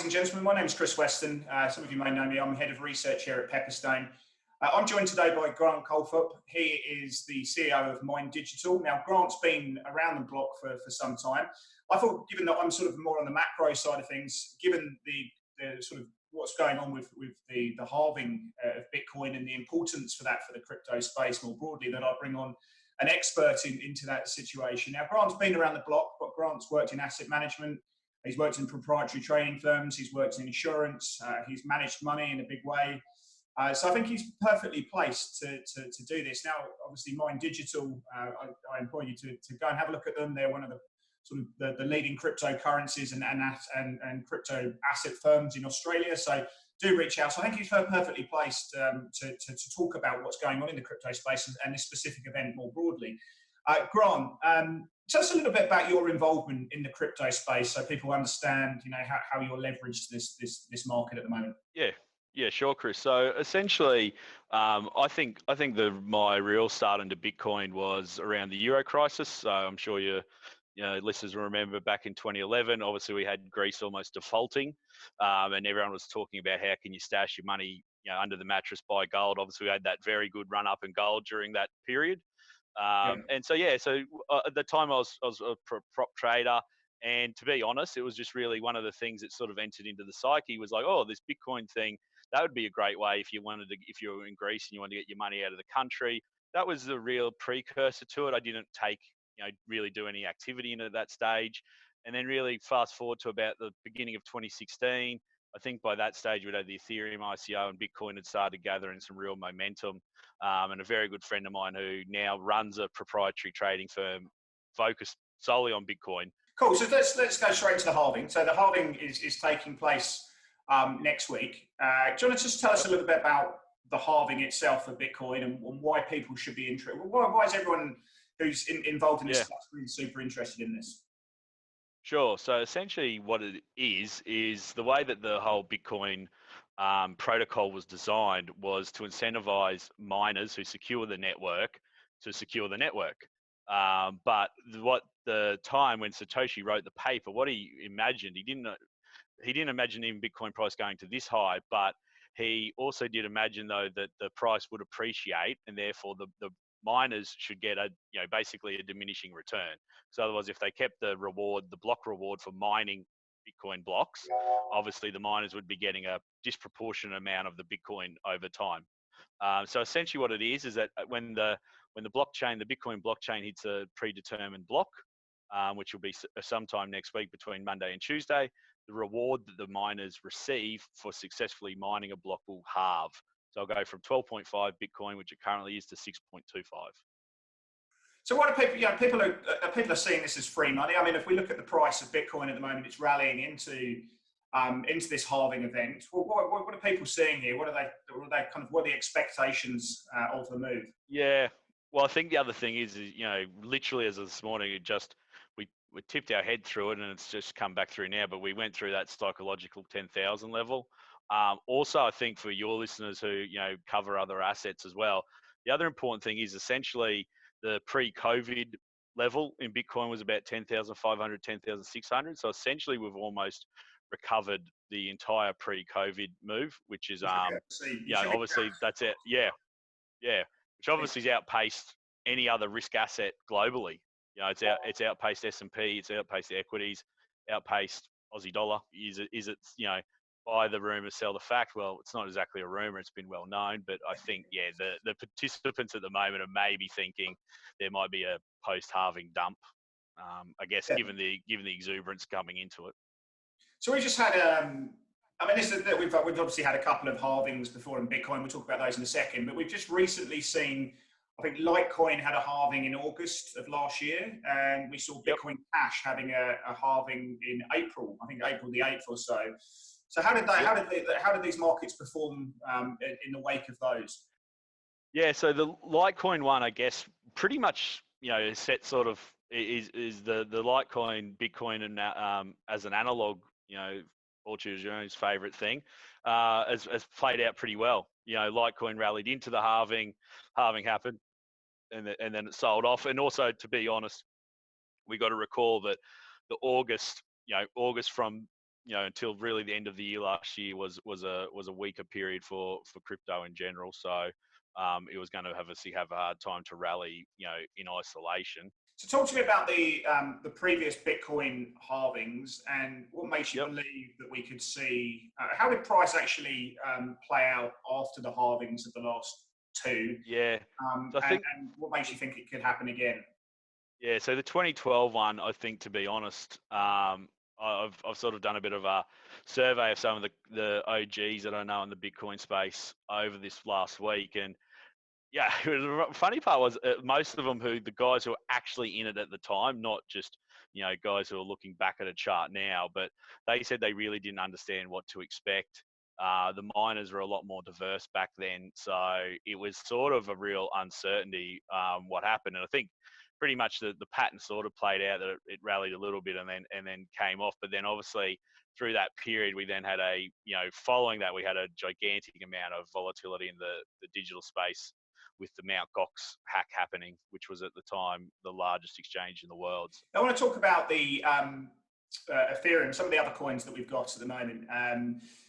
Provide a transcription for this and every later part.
and gentlemen. My name is Chris Weston. Some of you may know me. I'm head of research here at Pepperstone. I'm joined today by Grant Colthup. He is the CEO of Mind Digital. Now, Grant's been around the block for some time. I thought, given that I'm sort of more on the macro side of things, given the sort of what's going on with the halving of Bitcoin and the importance for that for the crypto space more broadly, that I'd bring on an expert into that situation. Now, Grant's been around the block, but Grant's worked in asset management. He's worked in proprietary trading firms. He's worked in insurance. He's managed money in a big way. So I think he's perfectly placed to do this. Now, obviously, Mind Digital, I implore you to go and have a look at them. They're one of the sort of the leading cryptocurrencies and crypto asset firms in Australia. So do reach out. So I think he's perfectly placed to talk about what's going on in the crypto space and this specific event more broadly. Grant, tell us a little bit about your involvement in the crypto space, so people understand, how you're leveraged this market at the moment. Yeah, sure, Chris. So essentially, I think my real start into Bitcoin was around the Euro crisis. So I'm sure listeners will remember back in 2011. Obviously, we had Greece almost defaulting, and everyone was talking about how can you stash your money, under the mattress, buy gold. Obviously, we had that very good run up in gold during that period. And so at the time I was a prop trader, and to be honest, it was just really one of the things that sort of entered into the psyche was like, oh, this Bitcoin thing, that would be a great way if you were in Greece and you wanted to get your money out of the country. That was the real precursor to it. I didn't really do any activity in it at that stage. And then really fast forward to about the beginning of 2016, I think by that stage we'd had the Ethereum ICO and Bitcoin had started gathering some real momentum. And a very good friend of mine who now runs a proprietary trading firm focused solely on Bitcoin. Cool. So let's go straight to the halving. So the halving is taking place next week. Do you want to just tell us a little bit about the halving itself of Bitcoin and why people should be interested? Why is everyone who's involved in this stuff really super interested in this? Sure. So essentially what it is the way that the whole Bitcoin protocol was designed was to incentivize miners who secure the network to secure the network. But what the time when Satoshi wrote the paper, what he imagined, he didn't imagine even Bitcoin price going to this high, but he also did imagine though that the price would appreciate and therefore the miners should get basically a diminishing return. So otherwise, if they kept the block reward for mining Bitcoin blocks, obviously the miners would be getting a disproportionate amount of the Bitcoin over time. So essentially what it is that when the Bitcoin blockchain hits a predetermined block, which will be sometime next week between Monday and Tuesday, the reward that the miners receive for successfully mining a block will halve. So I'll go from 12.5 Bitcoin, which it currently is, to 6.25. So what are people? People are seeing this as free money. I mean, if we look at the price of Bitcoin at the moment, it's rallying into this halving event. What are people seeing here? What are the expectations of the move? Yeah. Well, I think the other thing is literally as of this morning, we tipped our head through it and it's just come back through now, but we went through that psychological 10,000 level. Also, I think for your listeners who, cover other assets as well, the other important thing is essentially the pre-COVID level in Bitcoin was about 10,500, 10,600. So essentially we've almost recovered the entire pre-COVID move, which is, obviously that's it. Yeah. Which obviously has outpaced any other risk asset globally. It's outpaced S&P, it's outpaced the equities, outpaced Aussie dollar. Is it buy the rumor, sell the fact? Well, it's not exactly a rumor. It's been well known, but I think, the participants at the moment are maybe thinking there might be a post-halving dump. Given the exuberance coming into it. So we just had, we've obviously had a couple of halvings before in Bitcoin. We'll talk about those in a second, but we've just recently seen, I think Litecoin had a halving in August of last year, and we saw Bitcoin Cash having a halving in April. I think April the 8th or so. So how did these markets perform in the wake of those? Yeah, so the Litecoin one, I guess, pretty much is set sort of is the Litecoin Bitcoin and as an analog, Fortune's favorite thing, has played out pretty well. Litecoin rallied into the halving happened, and then it sold off. And also, to be honest, we got to recall that the August from until really the end of the year last year was a weaker period for crypto in general. So it was going to obviously have a hard time to rally, in isolation. So talk to me about the previous Bitcoin halvings and what makes you Yep. believe that we could see, how did price actually play out after the halvings of the last two? Yeah. So I And think, what makes you think it could happen again? yeah, so the 2012 one, I think, to be honest, I've sort of done a bit of a survey of some of the OGs that I know in the Bitcoin space over this last week, and yeah, the funny part was most of them the guys who were actually in it at the time, not just, guys who are looking back at a chart now, but they said they really didn't understand what to expect. The miners were a lot more diverse back then, so it was sort of a real uncertainty what happened. And I think pretty much the pattern sort of played out, that it rallied a little bit and then came off. But then obviously through that period, we then had following that, we had a gigantic amount of volatility in the digital space with the Mt. Gox hack happening, which was at the time the largest exchange in the world. I want to talk about the Ethereum, some of the other coins that we've got at the moment.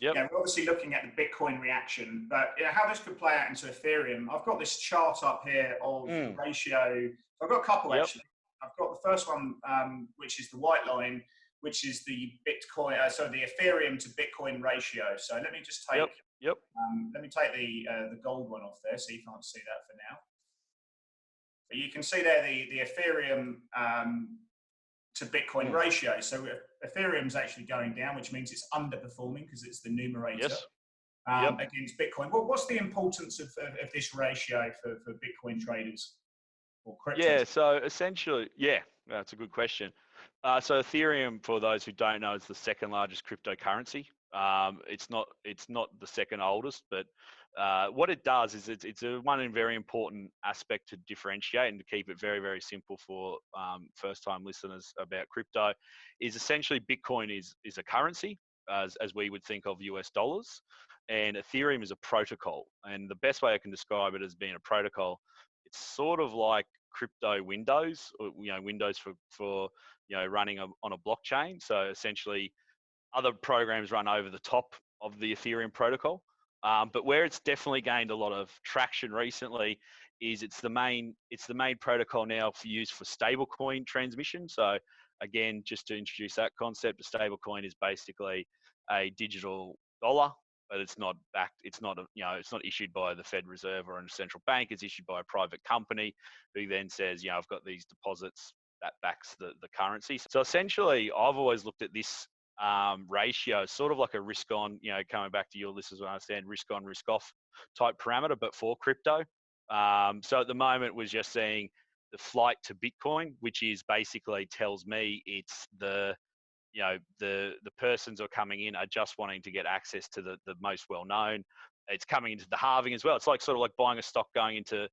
Yep. We're obviously looking at the Bitcoin reaction, but how this could play out into Ethereum. I've got this chart up here of the ratio. I've got a couple actually. I've got the first one, which is the white line, which is the Bitcoin, the Ethereum to Bitcoin ratio. So let me just take. Let me take the gold one off there, so you can't see that for now. But you can see there the Ethereum to Bitcoin ratio. So Ethereum's actually going down, which means it's underperforming because it's the numerator against Bitcoin. What's the importance of this ratio for Bitcoin traders or crypto? Yeah, so essentially, that's a good question. So Ethereum, for those who don't know, is the second largest cryptocurrency. It's not the second oldest, but what it does is it's one very important aspect to differentiate and to keep it very, very simple for first-time listeners about crypto. Is essentially Bitcoin is a currency as we would think of US dollars, and Ethereum is a protocol. And the best way I can describe it as being a protocol, it's sort of like crypto Windows, or Windows for running on a blockchain. So essentially, other programs run over the top of the Ethereum protocol. But where it's definitely gained a lot of traction recently is it's the main protocol now used for stablecoin transmission. So again, just to introduce that concept, a stablecoin is basically a digital dollar, but it's not backed. It's not issued by the Fed Reserve or a central bank. It's issued by a private company who then says, I've got these deposits that backs the currency. So essentially, I've always looked at this ratio, sort of like a risk on, coming back to your listeners, I understand risk on, risk off type parameter, but for crypto. So at the moment, we're just seeing the flight to Bitcoin, which is basically tells me it's the persons who are coming in are just wanting to get access to the most well known. It's coming into the halving as well. It's like sort of like buying a stock going into,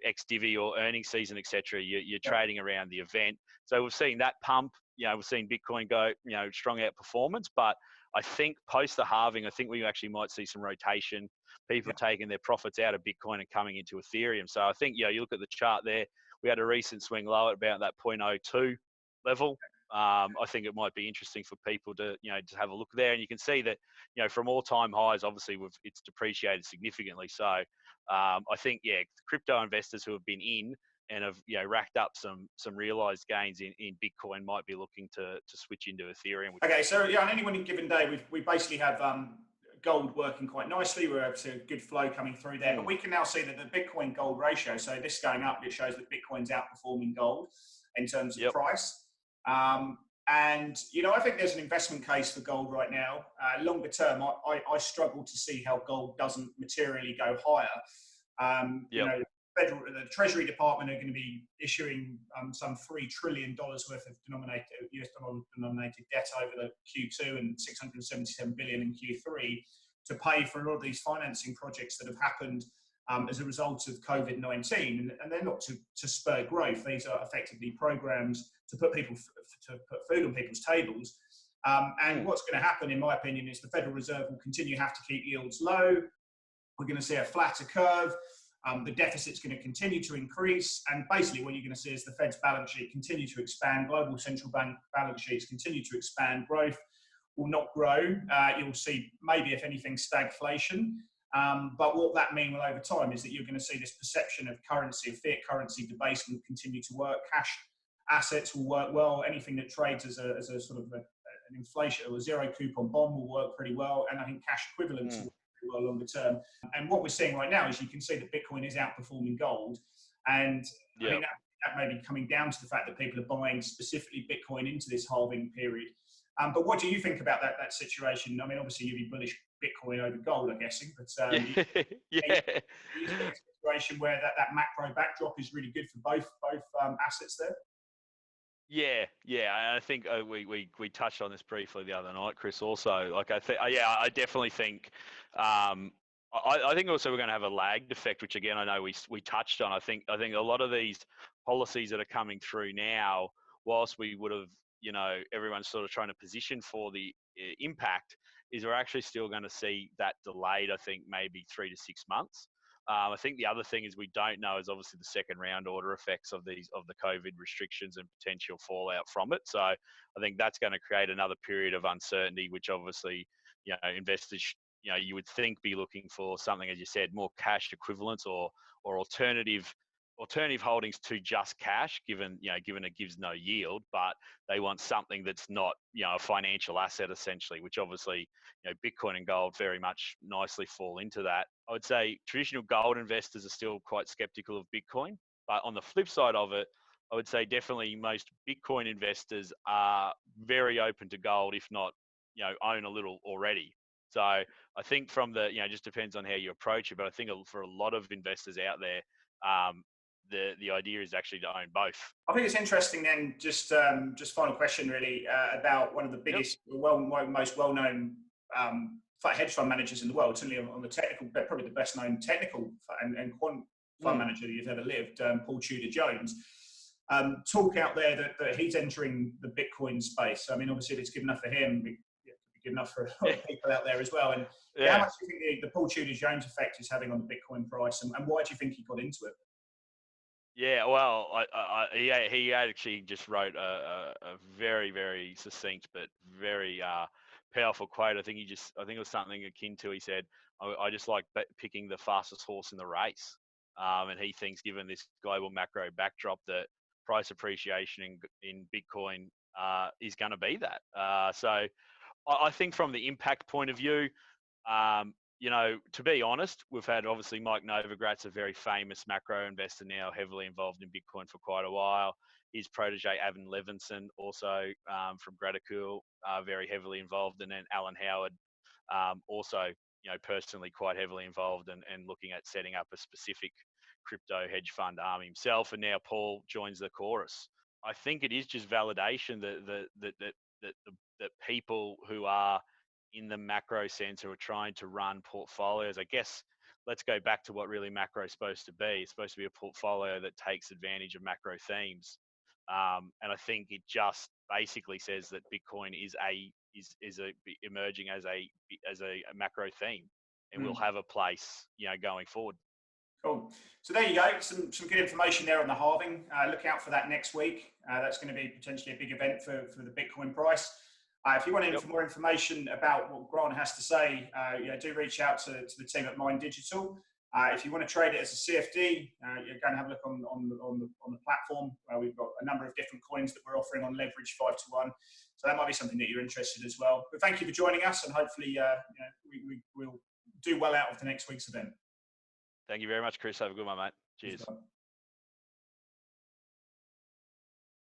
ex-divvy or earnings season, etc. You're trading around the event. So we've seen that pump. We've seen Bitcoin go, strong outperformance. But I think post the halving, I think we actually might see some rotation, people taking their profits out of Bitcoin and coming into Ethereum. So I think, you look at the chart there, we had a recent swing low at about that 0.02 level. I think it might be interesting for people to, to have a look there. And you can see that, from all-time highs, obviously it's depreciated significantly. So I think, crypto investors who have been in and have, racked up some realized gains in Bitcoin might be looking to switch into Ethereum. Okay, so on any one given day, we basically have gold working quite nicely. We're able to good flow coming through there, but we can now see that the Bitcoin gold ratio, so this going up, it shows that Bitcoin's outperforming gold in terms of price. And, I think there's an investment case for gold right now. Longer term, I struggle to see how gold doesn't materially go higher. The Treasury Department are going to be issuing some $3 trillion worth of US dollar denominated debt over the Q2 and $677 billion in Q3 to pay for a lot of these financing projects that have happened as a result of COVID-19, and they're not to spur growth. These are effectively programs to put food on people's tables. And what's going to happen, in my opinion, is the Federal Reserve will continue to have to keep yields low. We're going to see a flatter curve. The deficit's going to continue to increase, and basically what you're going to see is the Fed's balance sheet continue to expand, global central bank balance sheets continue to expand, growth will not grow. You'll see maybe, if anything, stagflation. But what that mean will over time is that you're going to see this perception of currency, of fiat currency debasement continue to work. Cash assets will work well. Anything that trades as a sort of an inflation or a zero coupon bond will work pretty well. And I think cash equivalents will work pretty well longer term. And what we're seeing right now is you can see that Bitcoin is outperforming gold. And I think that may be coming down to the fact that people are buying specifically Bitcoin into this halving period. But what do you think about that situation? I mean, obviously you'd be bullish Bitcoin over gold, I'm guessing. But you see a situation where that macro backdrop is really good for both assets there. Yeah. I think we touched on this briefly the other night, Chris. Also, like I definitely think. I think also we're going to have a lagged effect, which again I know we touched on. I think a lot of these policies that are coming through now, whilst we would have, everyone's sort of trying to position for the impact, is we're actually still going to see that delayed. I think maybe 3 to 6 months. I think the other thing is we don't know is obviously the second round order effects of the COVID restrictions and potential fallout from it. So I think that's going to create another period of uncertainty, which obviously, investors, you would think be looking for something, as you said, more cash equivalents or alternative holdings to just cash, given it gives no yield, but they want something that's not, a financial asset essentially, which obviously, Bitcoin and gold very much nicely fall into that. I would say traditional gold investors are still quite skeptical of Bitcoin, but on the flip side of it, I would say definitely most Bitcoin investors are very open to gold, if not, own a little already. So I think from the, just depends on how you approach it, but I think for a lot of investors out there, the idea is actually to own both. I think it's interesting then, just final question really, about one of the biggest, most well-known hedge fund managers in the world, certainly on the technical, probably the best known technical and quant fund manager that you've ever lived, Paul Tudor Jones. Talk out there that he's entering the Bitcoin space. I mean, obviously if it's good enough for him, it could be good enough for a lot of people out there as well. And how much do you think the Paul Tudor Jones effect is having on the Bitcoin price, and why do you think he got into it? Yeah, well, he actually just wrote a very, very succinct but very powerful quote. I think it was something akin to, he said, I just like picking the fastest horse in the race. And he thinks, given this global macro backdrop, that price appreciation in Bitcoin is going to be that. So I think from the impact point of view, to be honest, we've had obviously Mike Novogratz, a very famous macro investor now, heavily involved in Bitcoin for quite a while. His protege, Evan Levinson, also from Graticool, very heavily involved. And then Alan Howard, also, personally quite heavily involved and looking at setting up a specific crypto hedge fund arm himself. And now Paul joins the chorus. I think it is just validation that people who are in the macro sense who are trying to run portfolios, I guess, let's go back to what really macro is supposed to be. It's supposed to be a portfolio that takes advantage of macro themes. And I think it just basically says that Bitcoin is emerging as a macro theme, and will have a place, going forward. Cool. So there you go. Some good information there on the halving. Look out for that next week. That's going to be potentially a big event for the Bitcoin price. If you want more information about what Grant has to say, do reach out to the team at Mind Digital. If you want to trade it as a CFD, you're going to have a look on the platform. We've got a number of different coins that we're offering on leverage 5-to-1. So that might be something that you're interested as well. But thank you for joining us, and hopefully we'll do well out of the next week's event. Thank you very much, Chris. Have a good one, mate. Cheers.